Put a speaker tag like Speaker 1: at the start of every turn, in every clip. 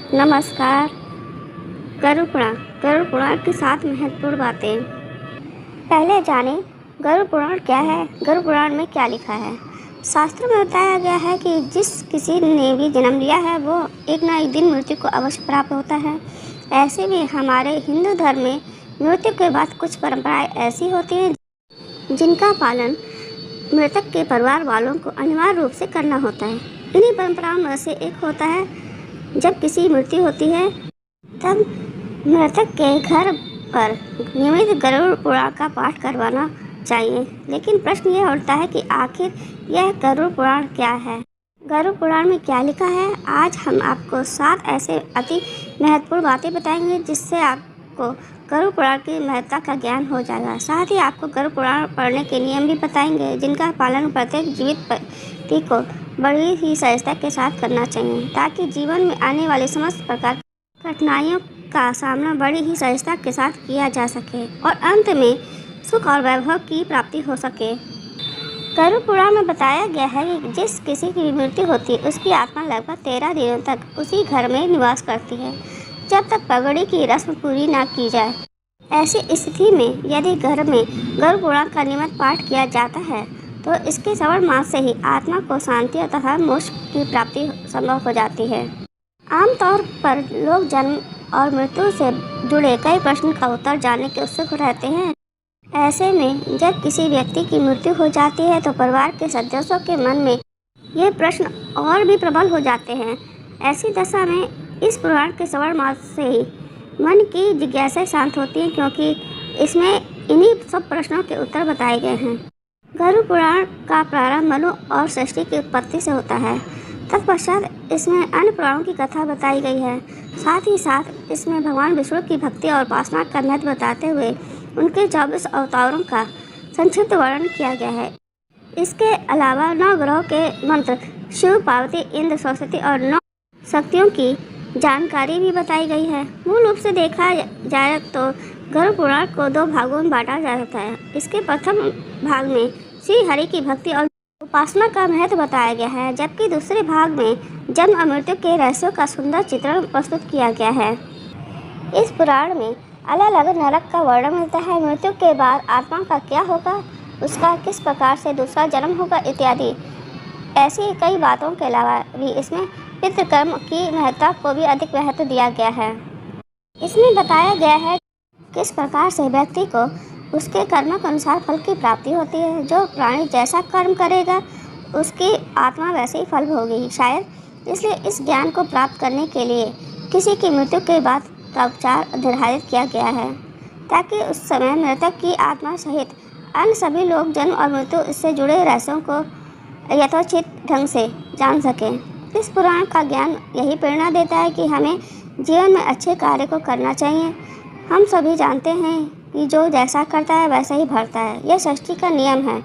Speaker 1: नमस्कार। गरुड़ पुराण की 7 महत्वपूर्ण बातें। पहले जानें गरुड़ पुराण क्या है। गरुड़ पुराण में क्या लिखा है। शास्त्रों में बताया गया है कि जिस किसी ने भी जन्म लिया है वो एक न एक दिन मृत्यु को अवश्य प्राप्त होता है। ऐसे में हमारे हिंदू धर्म में मृत्यु के बाद कुछ परंपराएं ऐसी होती हैं जिनका पालन मृतक के परिवार वालों को अनिवार्य रूप से करना होता है। इन्हीं परंपराओं में से एक होता है जब किसी मृत्यु होती है तब मृतक के घर पर नियमित गरुड़ पुराण का पाठ करवाना चाहिए। लेकिन प्रश्न यह उठता है कि आखिर यह गरुड़ पुराण क्या है। गरुड़ पुराण में क्या लिखा है। आज हम आपको 7 ऐसे अति महत्वपूर्ण बातें बताएंगे जिससे आपको गरुड़ पुराण की महत्ता का ज्ञान हो जाएगा। साथ ही आपको गरुड़ पुराण पढ़ने के नियम भी बताएंगे जिनका पालन प्रत्येक जीवित व्यक्ति को बड़ी ही सहजता के साथ करना चाहिए ताकि जीवन में आने वाले समस्त प्रकार की कठिनाइयों का सामना बड़ी ही सहजता के साथ किया जा सके और अंत में सुख और वैभव की प्राप्ति हो सके। गरुड़ पुराण में बताया गया है कि जिस किसी की मृत्यु होती है उसकी आत्मा लगभग 13 दिनों तक उसी घर में निवास करती है जब तक पगड़ी की रस्म पूरी न की जाए। ऐसी स्थिति में यदि घर में गरुड़ पुराण का नियमित पाठ किया जाता है तो इसके श्रवण मास से ही आत्मा को शांति तथा मोक्ष की प्राप्ति संभव हो जाती है। आमतौर पर लोग जन्म और मृत्यु से जुड़े कई प्रश्न का उत्तर जानने के उत्सुक रहते हैं। ऐसे में जब किसी व्यक्ति की मृत्यु हो जाती है तो परिवार के सदस्यों के मन में ये प्रश्न और भी प्रबल हो जाते हैं। ऐसी दशा में इस पुराण के श्रवण मास से ही मन की जिज्ञासा शांत होती है क्योंकि इसमें इन्हीं सब प्रश्नों के उत्तर बताए गए हैं। गरुड़ पुराण का प्रारंभ मनु और सृष्टि की उत्पत्ति से होता है। तत्पश्चात इसमें अन्य पुराणों की कथा बताई गई है। साथ ही साथ इसमें भगवान विष्णु की भक्ति और उपासना का महत्व बताते हुए उनके 24 अवतारों का संक्षिप्त वर्णन किया गया है। इसके अलावा 9 ग्रहों के मंत्र, शिव, पार्वती, इंद्र, सरस्वती और 9 शक्तियों की जानकारी भी बताई गई है। मूल रूप से देखा जाए तो गरुड़ पुराण को 2 भागों में बांटा जाता है। इसके प्रथम भाग में श्री हरि की भक्ति और उपासना का महत्व बताया गया है जबकि दूसरे भाग में जन्म और मृत्यु के रहस्यों का सुंदर चित्रण प्रस्तुत किया गया है। इस पुराण में अलग अलग नरक का वर्णन मिलता है। मृत्यु के बाद आत्मा का क्या होगा, उसका किस प्रकार से दूसरा जन्म होगा इत्यादि। ऐसी कई बातों के अलावा भी इसमें पितृकर्म की महत्ता को भी अधिक महत्व दिया गया है। इसमें बताया गया है किस प्रकार से व्यक्ति को उसके कर्म के अनुसार फल की प्राप्ति होती है। जो प्राणी जैसा कर्म करेगा उसकी आत्मा वैसे ही फल भोगेगी। शायद इसलिए इस ज्ञान को प्राप्त करने के लिए किसी की मृत्यु के बाद का उपचार निर्धारित किया गया है ताकि उस समय मृतक की आत्मा सहित अन्य सभी लोग जन्म और मृत्यु इससे जुड़े रहस्यों को यथोचित ढंग से जान सकें। इस पुराण का ज्ञान यही प्रेरणा देता है कि हमें जीवन में अच्छे कार्य को करना चाहिए। हम सभी जानते हैं कि जो जैसा करता है वैसा ही भरता है, यह सृष्टि का नियम है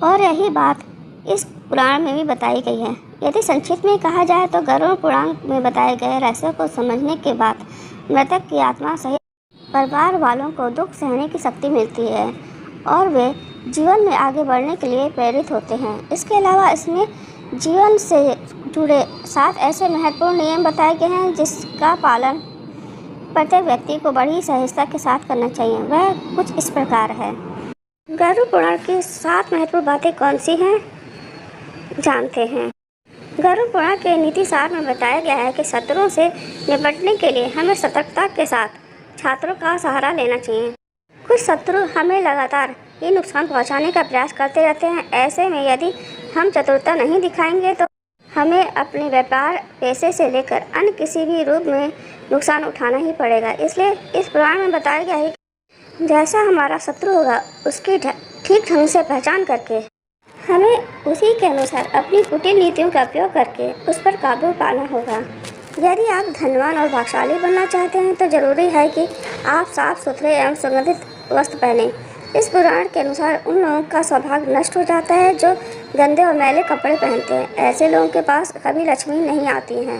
Speaker 1: और यही बात इस पुराण में भी बताई गई है। यदि संक्षिप्त में कहा जाए तो गरुड़ पुराण में बताए गए रहस्यों को समझने के बाद मृतक की आत्मा सहित परिवार वालों को दुख सहने की शक्ति मिलती है और वे जीवन में आगे बढ़ने के लिए प्रेरित होते हैं। इसके अलावा इसमें जीवन से जुड़े 7 ऐसे महत्वपूर्ण नियम बताए गए हैं जिसका पालन प्रत्येक व्यक्ति को बड़ी सहजता के साथ करना चाहिए। वह कुछ इस प्रकार है। गरुड़ पुराण की 7 महत्वपूर्ण बातें कौन सी हैं, जानते हैं। गरुड़ पुराण के नीति सार में बताया गया है कि शत्रुओं से निपटने के लिए हमें सतर्कता के साथ छात्रों का सहारा लेना चाहिए। कुछ शत्रु हमें लगातार ये नुकसान पहुंचाने का प्रयास करते रहते हैं। ऐसे में यदि हम चतुरता नहीं दिखाएंगे तो हमें अपने व्यापार, पैसे से लेकर अन्य किसी भी रूप में नुकसान उठाना ही पड़ेगा। इसलिए इस पुराण में बताया गया है कि जैसा हमारा शत्रु होगा उसकी ठीक ढंग से पहचान करके हमें उसी के अनुसार अपनी कुटिल नीतियों का उपयोग करके उस पर काबू पाना होगा। यदि आप धनवान और भाग्यशाली बनना चाहते हैं तो जरूरी है कि आप साफ सुथरे एवं सुगंधित वस्त्र पहने। इस पुराण के अनुसार उन लोगों का सौभाग्य नष्ट हो जाता है जो गंदे और मैले कपड़े पहनते हैं। ऐसे लोगों के पास कभी लक्ष्मी नहीं आती हैं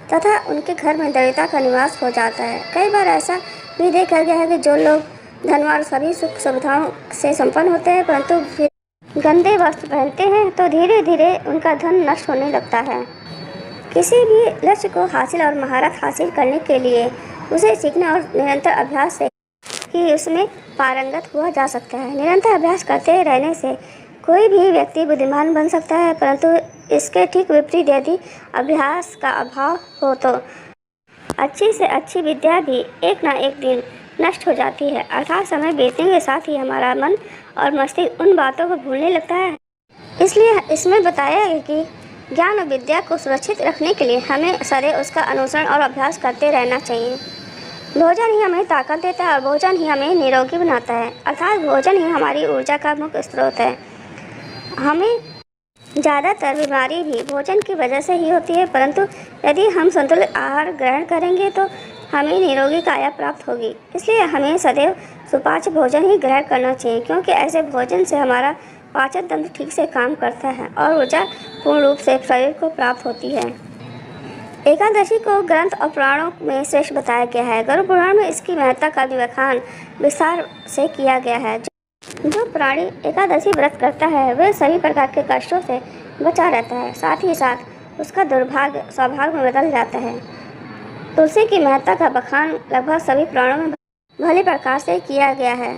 Speaker 1: तथा उनके घर में दरिद्रता का निवास हो जाता है। कई बार ऐसा भी देखा गया है कि जो लोग धनवान सभी सुख सुविधाओं से संपन्न होते हैं परंतु फिर गंदे वस्त्र पहनते हैं तो धीरे धीरे उनका धन नष्ट होने लगता है। किसी भी लक्ष्य को हासिल और महारत हासिल करने के लिए उसे सीखने और निरंतर अभ्यास से ही उसमें पारंगत हुआ जा सकता है। निरंतर अभ्यास करते रहने से कोई भी व्यक्ति बुद्धिमान बन सकता है, परंतु इसके ठीक विपरीत यदि अभ्यास का अभाव हो तो अच्छी से अच्छी विद्या भी एक ना एक दिन नष्ट हो जाती है। अर्थात समय बीतने के साथ ही हमारा मन और मस्तिष्क उन बातों को भूलने लगता है। इसलिए इसमें बताया है कि ज्ञान और विद्या को सुरक्षित रखने के लिए हमें सदैव उसका अनुसरण और अभ्यास करते रहना चाहिए। भोजन ही हमें ताकत देता है और भोजन ही हमें निरोगी बनाता है। अर्थात भोजन ही हमारी ऊर्जा का मुख्य स्रोत है। हमें ज़्यादातर बीमारी भी भोजन की वजह से ही होती है, परंतु यदि हम संतुलित आहार ग्रहण करेंगे तो हमें निरोगी काया प्राप्त होगी। इसलिए हमें सदैव सुपाच्य भोजन ही ग्रहण करना चाहिए, क्योंकि ऐसे भोजन से हमारा पाचन तंत्र ठीक से काम करता है और ऊर्जा पूर्ण रूप से शरीर को प्राप्त होती है। एकादशी को ग्रंथ और पुराणों में श्रेष्ठ बताया गया है। गरुड़ पुराण में इसकी महत्ता का व्याख्यान विस्तार से किया गया है। जो प्राणी एकादशी व्रत करता है वह सभी प्रकार के कष्टों से बचा रहता है, साथ ही साथ उसका दुर्भाग्य सौभाग्य में बदल जाता है। तुलसी की महत्ता का बखान लगभग सभी पुराणों में भली प्रकार से किया गया है।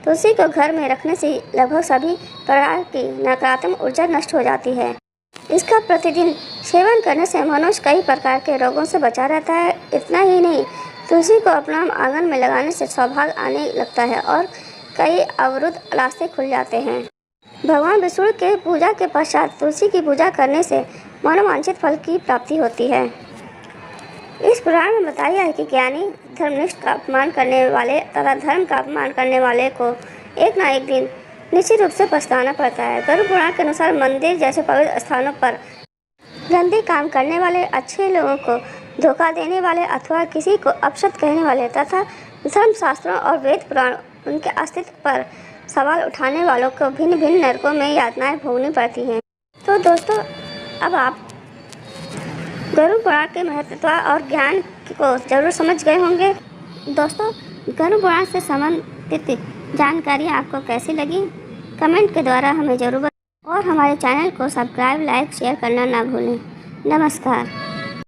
Speaker 1: तुलसी को घर में रखने से लगभग सभी प्रकार की नकारात्मक ऊर्जा नष्ट हो जाती है। इसका प्रतिदिन सेवन करने से मनुष्य कई प्रकार के रोगों से बचा रहता है। इतना ही नहीं, तुलसी को अपना आंगन में लगाने से सौभाग्य आने लगता है और कई अवरुद्ध रास्ते खुल जाते हैं। भगवान विष्णु के पूजा के पश्चात तुलसी की पूजा करने से मनोवांछित फल की प्राप्ति होती है। इस पुराण में बताया है कि ज्ञानी धर्मनिष्ठ का अपमान करने वाले तथा धर्म का अपमान करने वाले को एक ना एक दिन निश्चित रूप से पछताना पड़ता है। गरुड़ पुराण के अनुसार मंदिर जैसे पवित्र स्थानों पर गंदे काम करने वाले, अच्छे लोगों को धोखा देने वाले अथवा किसी को अपशब्द कहने वाले तथा धर्मशास्त्रों और वेद पुराण उनके अस्तित्व पर सवाल उठाने वालों को भिन्न भिन्न नरकों में यातनाएं भोगनी पड़ती हैं। तो दोस्तों, अब आप गरुड़ पुराण के महत्व और ज्ञान को जरूर समझ गए होंगे। दोस्तों, गरुड़ पुराण से संबंधित जानकारी आपको कैसी लगी कमेंट के द्वारा हमें जरूर बताएं और हमारे चैनल को सब्सक्राइब, लाइक, शेयर करना ना भूलें। नमस्कार।